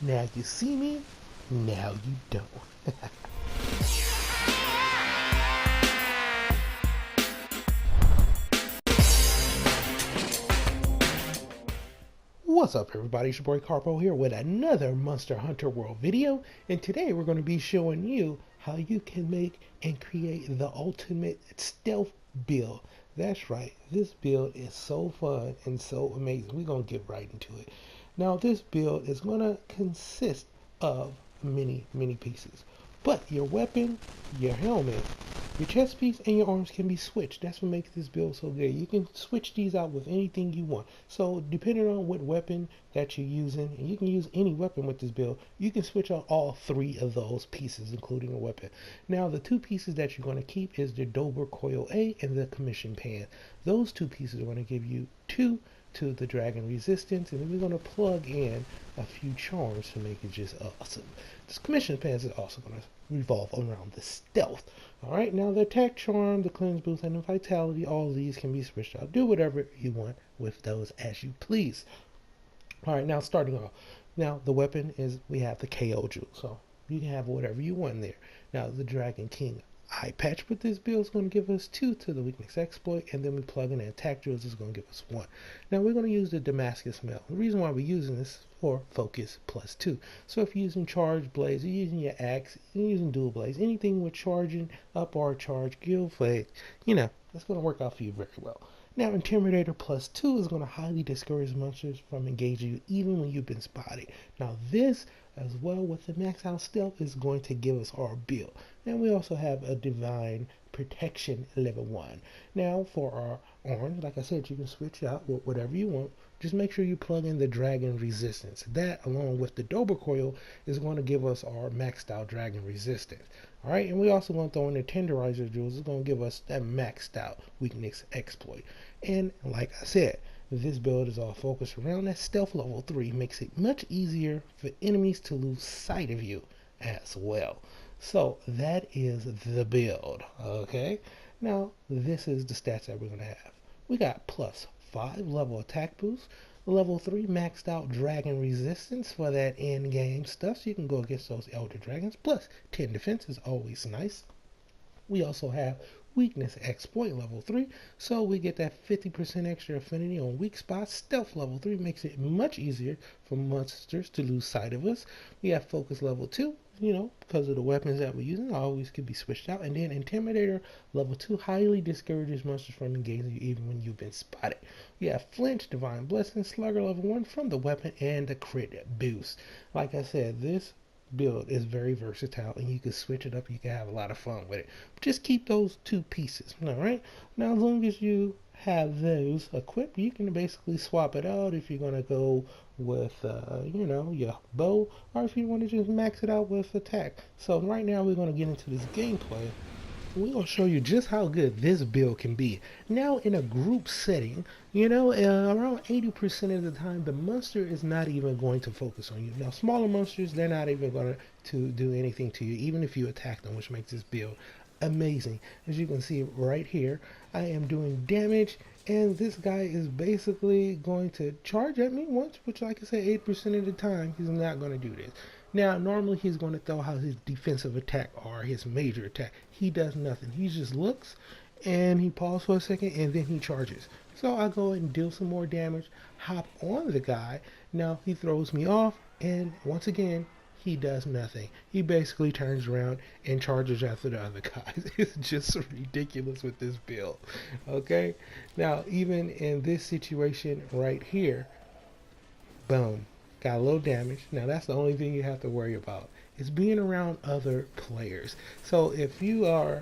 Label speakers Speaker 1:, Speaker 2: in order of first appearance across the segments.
Speaker 1: Now you see me, now you don't. What's up everybody, it's your boy Carpo here with another Monster Hunter World video, and today we're going to be showing you how you can make and create the ultimate stealth build. That's right, this build is so fun and so amazing. We're going to get right into it. Now this build is going to consist of many pieces, but your weapon, your helmet, your chest piece, and your arms can be switched. That's what makes this build so good. You can switch these out with anything you want. So depending on what weapon that you're using, and you can use any weapon with this build, you can switch out all three of those pieces, including a weapon. Now the two pieces that you're going to keep is the Dobro Coil A and the Commission Pan. Those two pieces are going to give you 2 to the dragon resistance, and then we're going to plug in a few charms to make it just awesome. This commission pants is also going to revolve around the stealth. Alright, now the attack charm, the cleanse boost, and the vitality, all of these can be switched out. Do whatever you want with those as you please. Alright, now starting off, now the weapon is, we have the KO jewel, so you can have whatever you want in there. Now the Dragon King eye patch with this build is going to give us 2 to the weakness exploit, and then we plug in an attack jewels is going to give us 1. Now we're going to use the Damascus Mail. The reason why we're using this is for focus +2. So if you're using charge blades, you're using your axe, you're using dual blades, anything with charging up or charge guild flame, you know, that's going to work out for you very well. Now Intimidator +2 is going to highly discourage monsters from engaging you even when you've been spotted. Now this, as well with the max out stealth, is going to give us our build. Now we also have a divine protection level 1. Now for our arms, like I said, you can switch out with whatever you want. Just make sure you plug in the dragon resistance. That, along with the Dobro Coil, is going to give us our maxed out dragon resistance. Alright, and we also want to throw in the tenderizer jewels. It's going to give us that maxed out weakness exploit. And like I said, this build is all focused around that stealth level 3, makes it much easier for enemies to lose sight of you as well. So that is the build, okay? Now this is the stats that we're going to have. We got +5 level attack boost, level 3 maxed out dragon resistance for that end game stuff, so you can go against those elder dragons, +10 defense is always nice. We also have weakness exploit level 3, so we get that 50% extra affinity on weak spots. Stealth level 3 makes it much easier for monsters to lose sight of us. We have focus level 2, you know, because of the weapons that we're using, always could be switched out. And then Intimidator level 2 highly discourages monsters from engaging you even when you've been spotted. We have Flinch, Divine Blessing, Slugger level 1 from the weapon, and the crit boost. Like I said, this build is very versatile, and you can switch it up. You can have a lot of fun with it. But just keep those 2 pieces. All right, now as long as you have those equipped, you can basically swap it out if you're going to go with you know, your bow, or if you want to just max it out with attack. So right now we're going to get into this gameplay. We're going to show you just how good this build can be. Now in a group setting, you know, around 80% of the time the monster is not even going to focus on you. Now smaller monsters, they're not even going to do anything to you, even if you attack them, which makes this build amazing. As you can see right here, I am doing damage, and this guy is basically going to charge at me once, which, like I said, 8% of the time he's not going to do this. Now normally he's going to throw out his defensive attack or his major attack. He does nothing. He just looks and he pauses for a second and then he charges. So I go ahead and deal some more damage, hop on the guy. Now he throws me off, and once again he does nothing. He basically turns around and charges after the other guys. It's just ridiculous with this build. Okay, now even in this situation right here, boom, got a little damage. Now that's the only thing you have to worry about, is being around other players. So if you are,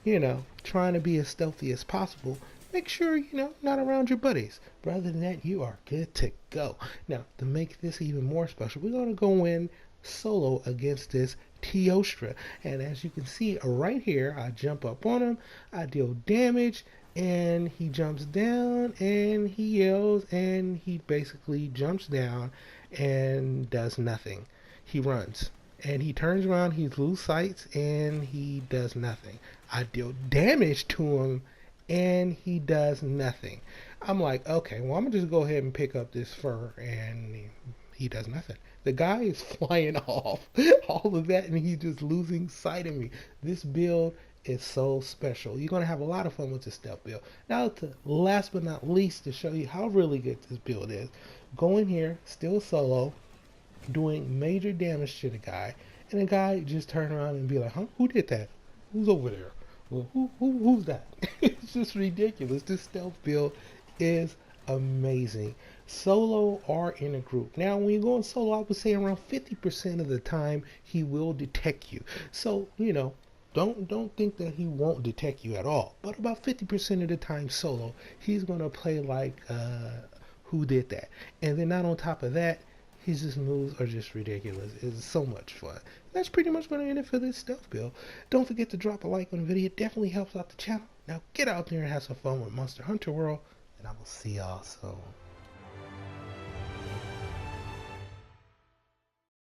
Speaker 1: you know, trying to be as stealthy as possible, make sure, you know, not around your buddies. But other than that, you are good to go. Now to make this even more special, we're going to go in solo against this Teostra, and as you can see right here, I jump up on him, I deal damage, and he jumps down and he yells, and he basically jumps down and does nothing. He runs and he turns around, he loses sight, and he does nothing. I deal damage to him and he does nothing. I'm like, okay, well, I'm gonna just go ahead and pick up this fur, and he does nothing. The guy is flying off. All of that, and he's just losing sight of me. This build is so special. You're going to have a lot of fun with this stealth build. Now, last but not least, to show you how really good this build is, go in here, still solo, doing major damage to the guy, and the guy just turn around and be like, huh, who did that? Who's over there? Well, who's that? It's just ridiculous. This stealth build is amazing, solo or in a group. Now, when you're going solo, I would say around 50% of the time he will detect you. So, you know, don't think that he won't detect you at all. But about 50% of the time solo, he's gonna play like who did that? And then not on top of that, his moves are just ridiculous. It's so much fun. That's pretty much going to end it for this stealth build. Don't forget to drop a like on the video. It definitely helps out the channel. Now get out there and have some fun with Monster Hunter World, and I will see y'all soon.